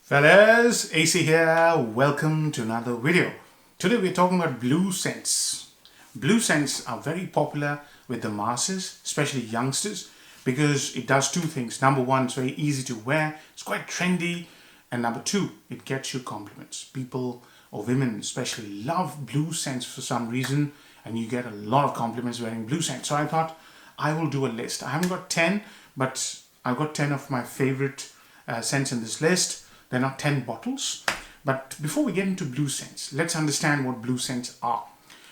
Fellas, AC here. Welcome to another video. Today we're talking about blue scents. Blue scents are very popular with the masses, especially youngsters, because it does two things. Number one, it's very easy to wear, it's quite trendy, and number two, it gets you compliments. People or women especially love blue scents for some reason, and you get a lot of compliments wearing blue scents. So I thought I will do a list. I haven't got 10, but I've got 10 of my favorite scents in this list. They're not 10 bottles. But before we get into blue scents, let's understand what blue scents are.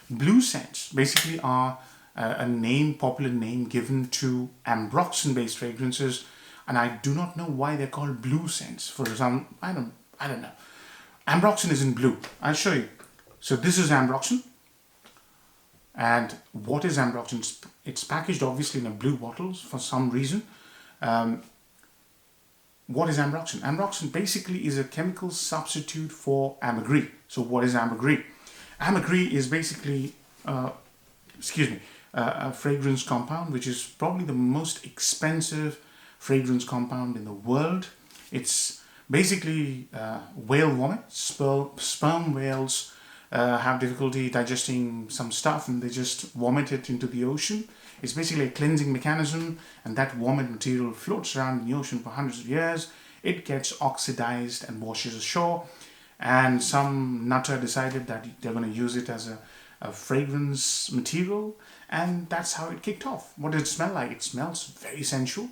Blue scents basically are a popular name given to Ambroxan based fragrances, and I do not know why they're called blue scents. For some, I don't know. Ambroxan isn't blue. I'll show you. So this is Ambroxan. And what is Ambroxan? It's packaged obviously in a blue bottles for some reason. What is Ambroxan? Ambroxan basically is a chemical substitute for ambergris. So what is ambergris? Ambergris is basically, a fragrance compound, which is probably the most expensive fragrance compound in the world. It's basically whale vomit. Sperm whales have difficulty digesting some stuff and they just vomit it into the ocean. It's basically a cleansing mechanism, and that vomit material floats around in the ocean for hundreds of years. It gets oxidized and washes ashore, and some nutter decided that they're going to use it as a fragrance material, and that's how it kicked off. What does it smell like? It smells very sensual.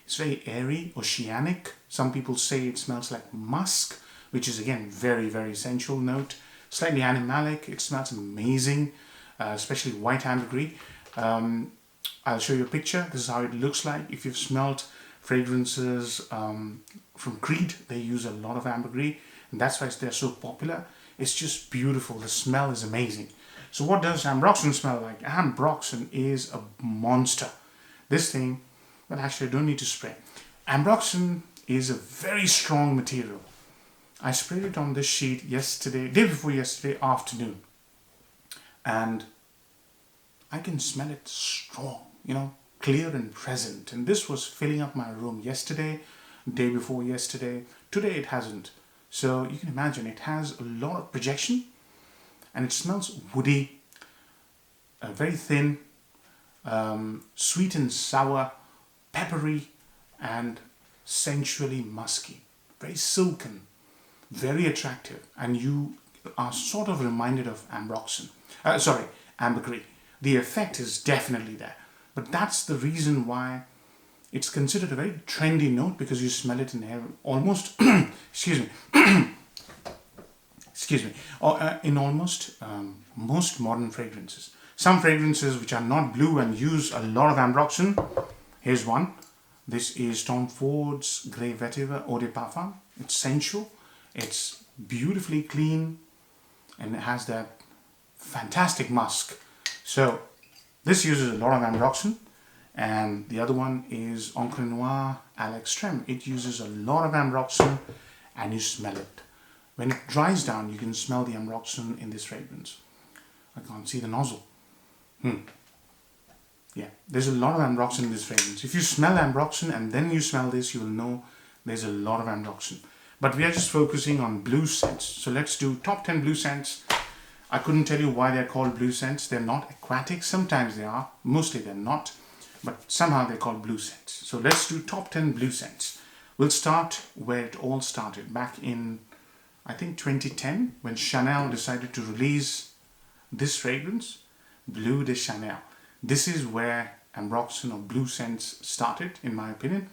It's very airy, oceanic. Some people say it smells like musk, which is again very, very sensual note. Slightly animalic. It smells amazing, especially white ambergris. I'll show you a picture. This is how it looks like. If you've smelt fragrances from Creed, they use a lot of ambergris, and that's why they're so popular. It's just beautiful. The smell is amazing. So what does Ambroxan smell like? Ambroxan is a monster. This thing, well, actually I don't need to spray. Ambroxan is a very strong material. I sprayed it on this sheet day before yesterday afternoon, and I can smell it strong, clear and present. And this was filling up my room yesterday, day before yesterday. Today it hasn't. So you can imagine it has a lot of projection, and it smells woody, very thin, sweet and sour, peppery, and sensually musky. Very silken, very attractive, and you are sort of reminded of ambergris. The effect is definitely there, but that's the reason why it's considered a very trendy note, because you smell it in air almost in almost most modern fragrances. Some fragrances which are not blue and use a lot of Ambroxan. Here's one. This is Tom Ford's Grey Vetiver Eau de Parfum. It's sensual, it's beautifully clean, and it has that fantastic musk. So this uses a lot of Ambroxan, and the other one is Encre Noire à l'Extrême. It uses a lot of Ambroxan, and you smell it. When it dries down, you can smell the Ambroxan in this fragrance. I can't see the nozzle. Yeah, there's a lot of Ambroxan in this fragrance. If you smell Ambroxan and then you smell this, you will know there's a lot of Ambroxan. But we are just focusing on blue scents. So let's do top 10 blue scents. I couldn't tell you why they're called blue scents. They're not aquatic. Sometimes they are. Mostly they're not. But somehow they're called blue scents. So let's do top 10 blue scents. We'll start where it all started. Back in, I think, 2010, when Chanel decided to release this fragrance, Bleu De Chanel. This is where Ambroxan or blue scents started, in my opinion.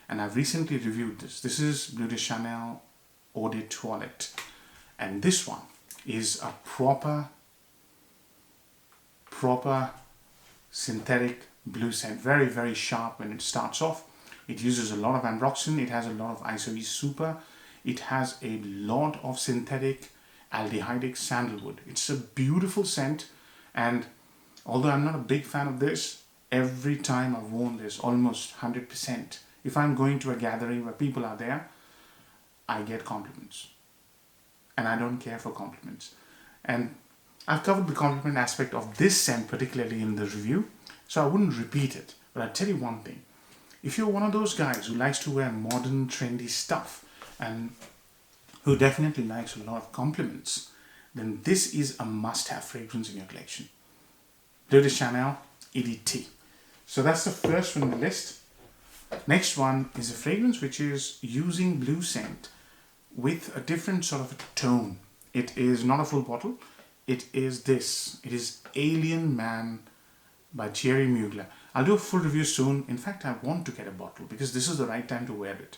And I've recently reviewed this. This is Bleu De Chanel Eau de Toilette. And this one is a proper synthetic blue scent. Very, very sharp when it starts off. It uses a lot of Ambroxan. It has a lot of isoe super. It has a lot of synthetic aldehydic sandalwood. It's a beautiful scent, and although I'm not a big fan of this, every time I've worn this, almost 100%, if I'm going to a gathering where people are there, I get compliments. And I don't care for compliments. And I've covered the compliment aspect of this scent particularly in the review, so I wouldn't repeat it. But I'll tell you one thing. If you're one of those guys who likes to wear modern, trendy stuff, and who definitely likes a lot of compliments, then this is a must-have fragrance in your collection. Bleu De Chanel EDT. So that's the first one on the list. Next one is a fragrance which is using blue scent with a different sort of a tone. It is not a full bottle. It is this. It is Alien Man by Thierry Mugler. I'll do a full review soon. In fact, I want to get a bottle because this is the right time to wear it.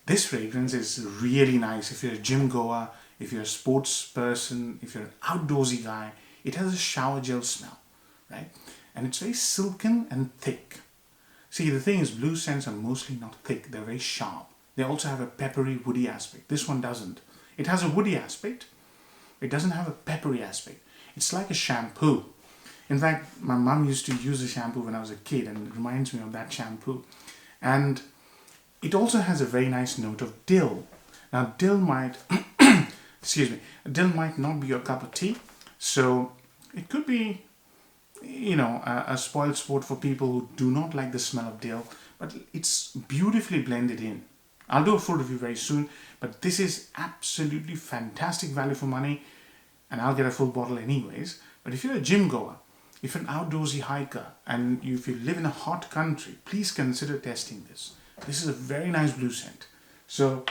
This fragrance is really nice if you're a gym goer, if you're a sports person, if you're an outdoorsy guy. It has a shower gel smell, right? And it's very silken and thick. See, the thing is, blue scents are mostly not thick. They're very sharp. They also have a peppery, woody aspect. This one doesn't. It has a woody aspect. It doesn't have a peppery aspect. It's like a shampoo. In fact, my mum used to use a shampoo when I was a kid, and it reminds me of that shampoo. And it also has a very nice note of dill. Now, dill might, dill might not be your cup of tea. So it could be, a spoiled sport for people who do not like the smell of dill, but it's beautifully blended in. I'll do a full review very soon, but this is absolutely fantastic value for money, and I'll get a full bottle anyways. But if you're a gym goer, if you're an outdoorsy hiker, and if you live in a hot country, please consider testing this. This is a very nice blue scent. So,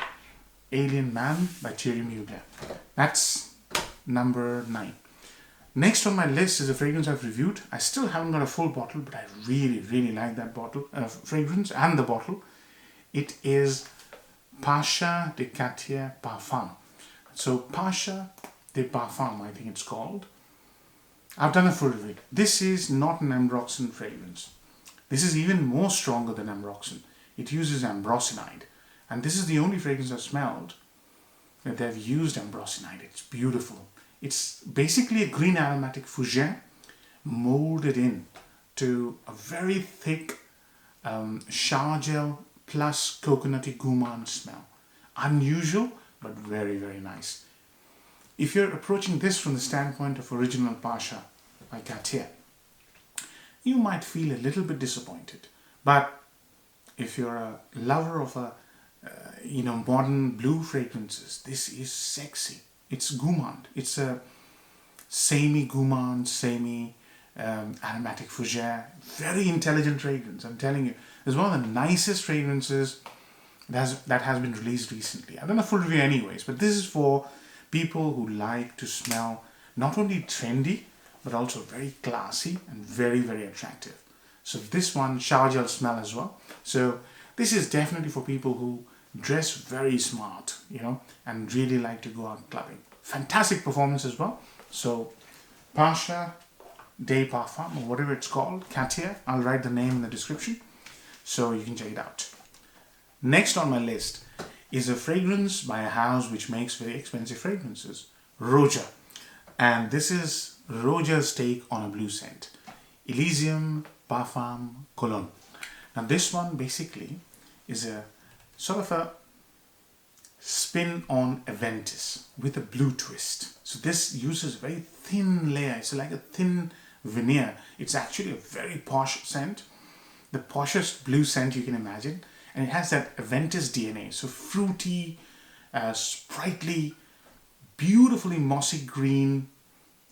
Alien Man by Thierry Mugler. That's number 9. Next on my list is a fragrance I've reviewed. I still haven't got a full bottle, but I really, really like that fragrance and the bottle. It is Pasha de Cartier Parfum. So Pasha de Parfum, I think it's called. I've done a full review. This is not an Ambroxan fragrance. This is even more stronger than Ambroxan. It uses ambroxanide. And this is the only fragrance I've smelled that they've used ambroxanide. It's beautiful. It's basically a green aromatic fougere molded in to a very thick shower gel plus coconutty gourmand smell. Unusual, but very, very nice. If you're approaching this from the standpoint of original Pasha by Cartier, you might feel a little bit disappointed. But if you're a lover of modern blue fragrances, this is sexy. It's gourmand. It's a semi-gourmand, semi-aromatic fougere. Very intelligent fragrance, I'm telling you. It's one of the nicest fragrances that has been released recently. I've done a full review anyways, but this is for people who like to smell not only trendy, but also very classy and very, very attractive. So this one, shower gel smell as well. So this is definitely for people who dress very smart, and really like to go out clubbing. Fantastic performance as well. So Pasha de Parfum, or whatever it's called, Cartier. I'll write the name in the description so you can check it out. Next on my list is a fragrance by a house which makes very expensive fragrances, Roja. And this is Roja's take on a blue scent, Elysium, Parfum, Cologne. Now this one basically is a sort of a spin on Aventus with a blue twist. So this uses a very thin layer. It's like a thin veneer. It's actually a very posh scent. The poshest blue scent you can imagine. And it has that Aventus DNA. So fruity, sprightly, beautifully mossy green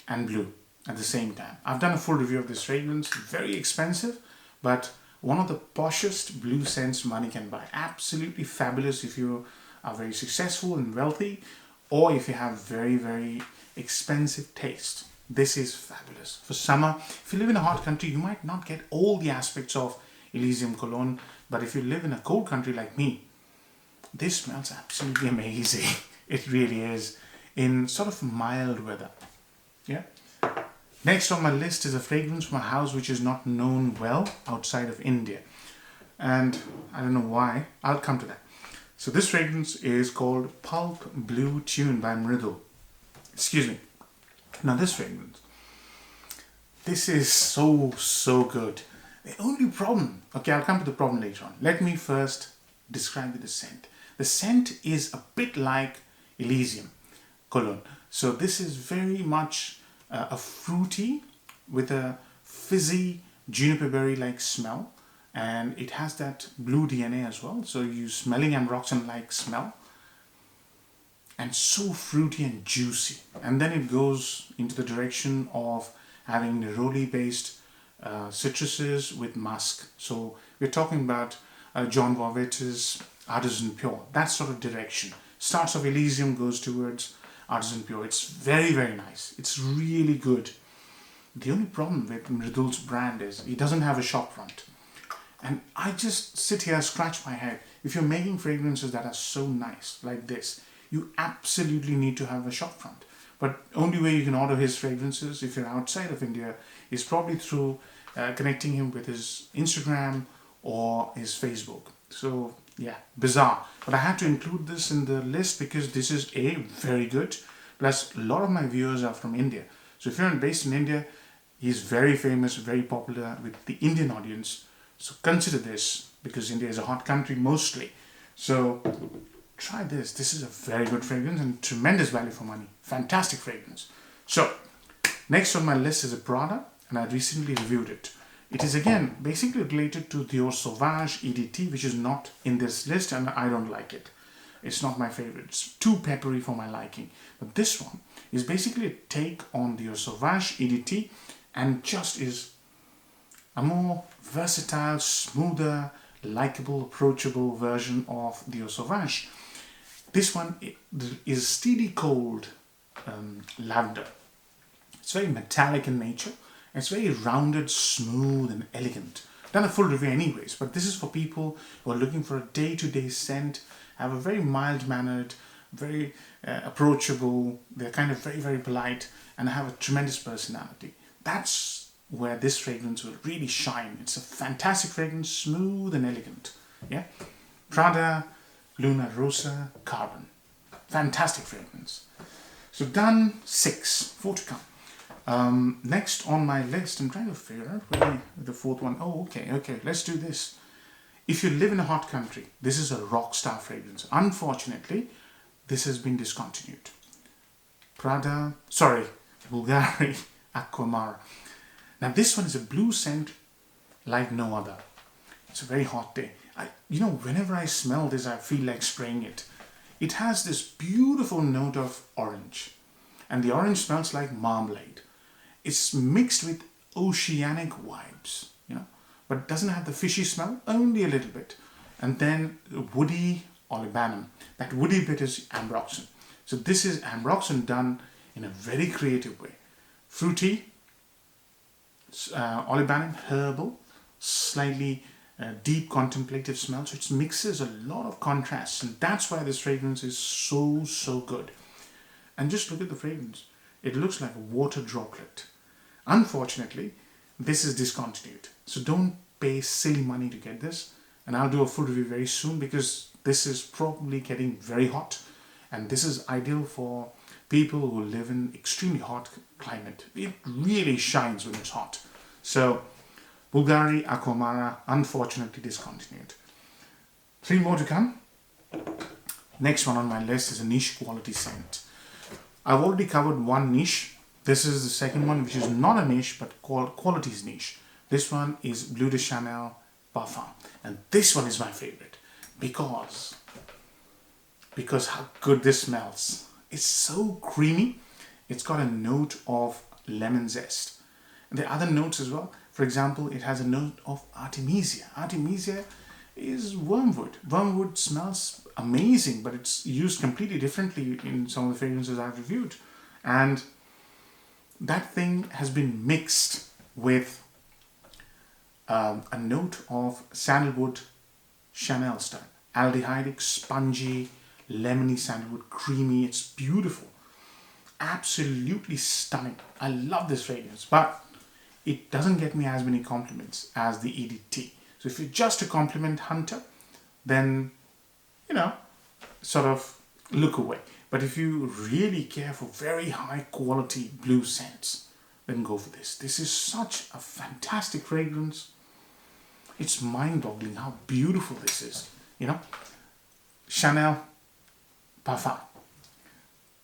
and blue at the same time. I've done a full review of this fragrance. Very expensive, but one of the poshest blue scents money can buy. Absolutely fabulous if you are very successful and wealthy, or if you have very, very expensive taste. This is fabulous. For summer, if you live in a hot country, you might not get all the aspects of Elysium Cologne, but if you live in a cold country like me, this smells absolutely amazing. It really is, in sort of mild weather. Yeah. Next on my list is a fragrance from a house which is not known well outside of India. And I don't know why. I'll come to that. So this fragrance is called Pulp Blue Tune by Mriduls. Excuse me. Now this fragrance, this is so good. The only problem, okay, I'll come to the problem later on. Let me first describe the scent. The scent is a bit like Elysium Cologne. So this is very much a fruity with a fizzy juniper berry like smell, and it has that blue DNA as well, so you're smelling Ambroxan like smell. and so fruity and juicy. And then it goes into the direction of having neroli based citruses with musk. So we're talking about John Varvatos Artisan Pure, that sort of direction. Starts off Elysium, goes towards Artisan Pure. It's very, very nice. It's really good. The only problem with Mriduls brand is he doesn't have a shop front. And I just sit here, scratch my head. If you're making fragrances that are so nice, like this, you absolutely need to have a shop front. But only way you can order his fragrances, if you're outside of India, is probably through connecting him with his Instagram or his Facebook. So yeah, bizarre. But I had to include this in the list because this is A, very good. Plus, a lot of my viewers are from India. So if you're based in India, he's very famous, very popular with the Indian audience. So consider this, because India is a hot country mostly. So try this. This is a very good fragrance and tremendous value for money. Fantastic fragrance. So next on my list is a Prada, and I recently reviewed it. It is again basically related to Dior Sauvage EDT, which is not in this list, and I don't like it. It's not my favorite. It's too peppery for my liking. But this one is basically a take on Dior Sauvage EDT, and just is a more versatile, smoother, likable, approachable version of Dior Sauvage. This one is steely cold lavender. It's very metallic in nature. It's very rounded, smooth, and elegant. I've done a full review anyways, but this is for people who are looking for a day-to-day scent, have a very mild-mannered, very approachable, they're kind of very, very polite, and have a tremendous personality. That's where this fragrance will really shine. It's a fantastic fragrance, smooth and elegant. Yeah, Prada, ROssa, Carbon. Fantastic fragrance. So done 6, 4 to come. Next on my list, I'm trying to figure out where the fourth one. Oh, okay, let's do this. If you live in a hot country, this is a rock star fragrance. Unfortunately, this has been discontinued. Bvlgari Acqua. Now this one is a blue scent like no other. It's a very hot day. Whenever I smell this, I feel like spraying it. It has this beautiful note of orange, and the orange smells like marmalade. It's mixed with oceanic vibes, but doesn't have the fishy smell, only a little bit. And then woody olibanum. That woody bit is Ambroxan. So this is Ambroxan done in a very creative way. Fruity, olibanum, herbal, slightly deep contemplative smell. So it mixes a lot of contrasts, and that's why this fragrance is so good. And just look at the fragrance. It looks like a water droplet. Unfortunately, this is discontinued. So don't pay silly money to get this. And I'll do a full review very soon, because this is probably getting very hot. And this is ideal for people who live in extremely hot climate. It really shines when it's hot. So Bvlgari Amara, unfortunately discontinued. 3 more to come. Next one on my list is a niche quality scent. I've already covered one niche. This is the second one, which is not a niche, but quality's niche. This one is Bleu De Chanel Parfum. And this one is my favorite because how good this smells. It's so creamy. It's got a note of lemon zest. And there are other notes as well. For example, it has a note of artemisia. Artemisia is wormwood. Wormwood smells amazing, but it's used completely differently in some of the fragrances I've reviewed. And that thing has been mixed with a note of sandalwood Chanel style. Aldehydic, spongy, lemony sandalwood, creamy. It's beautiful. Absolutely stunning. I love this fragrance, but it doesn't get me as many compliments as the EDT. So if you're just a compliment hunter, then, sort of look away. But if you really care for very high quality blue scents, then go for this. This is such a fantastic fragrance. It's mind-boggling how beautiful this is, Chanel Parfum.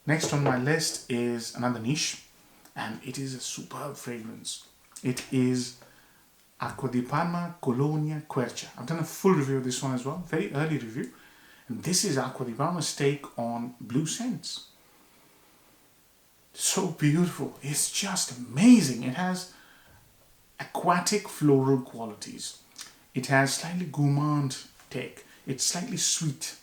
Next on my list is another niche, and it is a superb fragrance. It is Acqua di Parma, Colonia, Quercia. I've done a full review of this one as well, very early review. And this is Acqua di Parma's take on blue scents. So beautiful. It's just amazing. It has aquatic floral qualities. It has slightly gourmand take. It's slightly sweet.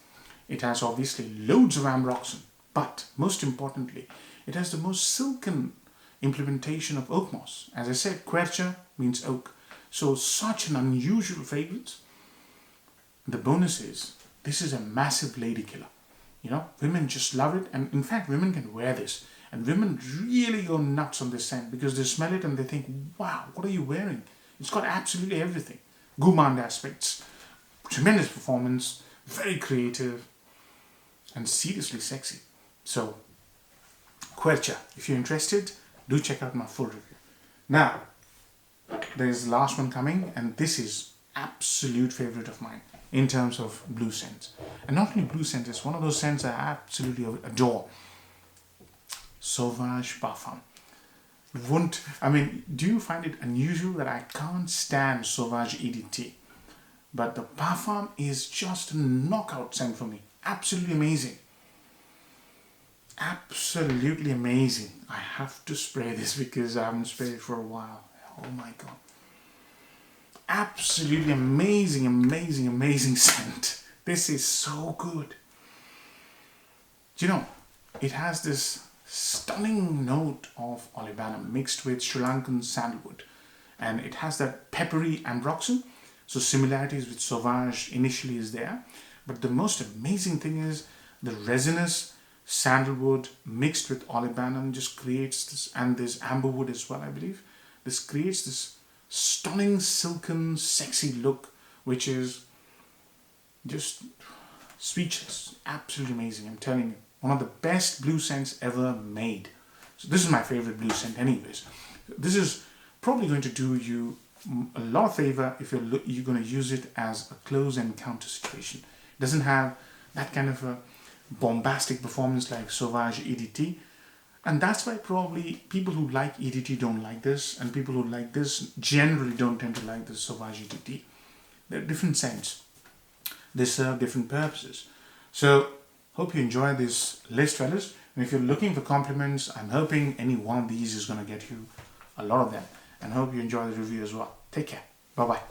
It has obviously loads of Ambroxan, but most importantly, it has the most silken implementation of oak moss. As I said, Quercia means oak. So such an unusual fragrance. The bonus is, this is a massive lady killer. You know, women just love it. And in fact, women can wear this. And women really go nuts on this scent because they smell it and they think, wow, what are you wearing? It's got absolutely everything. Gourmand aspects, tremendous performance, very creative, and seriously sexy. So, Quercia, if you're interested, do check out my full review. Now, there's the last one coming, and this is absolute favorite of mine in terms of blue scents. And not only blue scents, it's one of those scents I absolutely adore. Sauvage Parfum. Do you find it unusual that I can't stand Sauvage EDT? But the Parfum is just a knockout scent for me. Absolutely amazing. Absolutely amazing. I have to spray this because I haven't sprayed it for a while. Oh my god. Absolutely amazing, amazing, amazing scent. This is so good. Do you know, it has this stunning note of olibanum mixed with Sri Lankan sandalwood. And it has that peppery Ambroxan. So similarities with Sauvage initially is there. But the most amazing thing is the resinous sandalwood mixed with olibanum just creates this, and there's amberwood as well, I believe. This creates this stunning, silken, sexy look, which is just speechless. Absolutely amazing, I'm telling you. One of the best blue scents ever made. So this is my favorite blue scent anyways. This is probably going to do you a lot of favor if you're going to use it as a close encounter situation. It doesn't have that kind of a bombastic performance like Sauvage EDT. And that's why probably people who like EDT don't like this, and people who like this generally don't tend to like the Sauvage EDT. They're different scents. They serve different purposes. So, hope you enjoy this list, fellas. And if you're looking for compliments, I'm hoping any one of these is going to get you a lot of them. And hope you enjoy the review as well. Take care. Bye-bye.